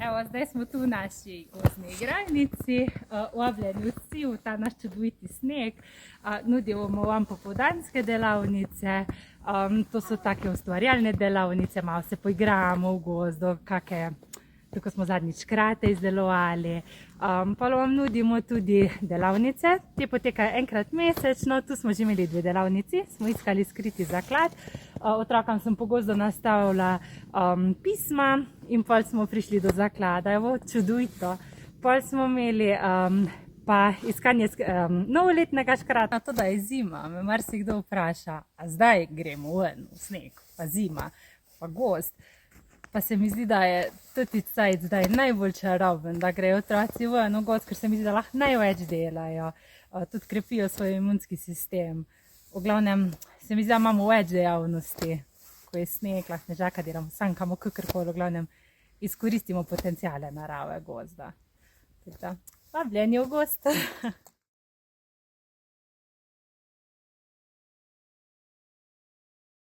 Evo, zdaj smo tu v naši gozdni igralnici, vabljeni vsi v ta naš čudoviti sneg. Nudimo vam popoldanske delavnice, to so take ustvarjalne delavnice, malo se poigramo v gozdu, tako smo zadnjič krate izdelovali. Pa vam nudimo tudi delavnice, te potekajo enkrat mesečno, tu smo že imeli 2 delavnici, smo iskali skriti zaklad. Otrokom sem po gozdu nastavila pisma in pol smo prišli do zaklada, evo, čudovito. Pol smo imeli pa iskanje novoletnega škrata, to da je zima, me marsikdo vpraša, a zdaj gremo ven v sneg, pa zima, pa gozd. Pa se mi zdi, da je tudi cajt zdaj najbolj čaroben, da grejo otroci ven v gozd, ker se mi zdi, da lahko največ delajo, tudi krepijo svoj imunski sistem. V glavnem, se mi zdi, da imamo več dejavnosti, ko je sneg, lahko nežaka delamo, sankamo kakorkoli, v glavnem izkoristimo potenciale narave gozda. Vabljeni v gozd.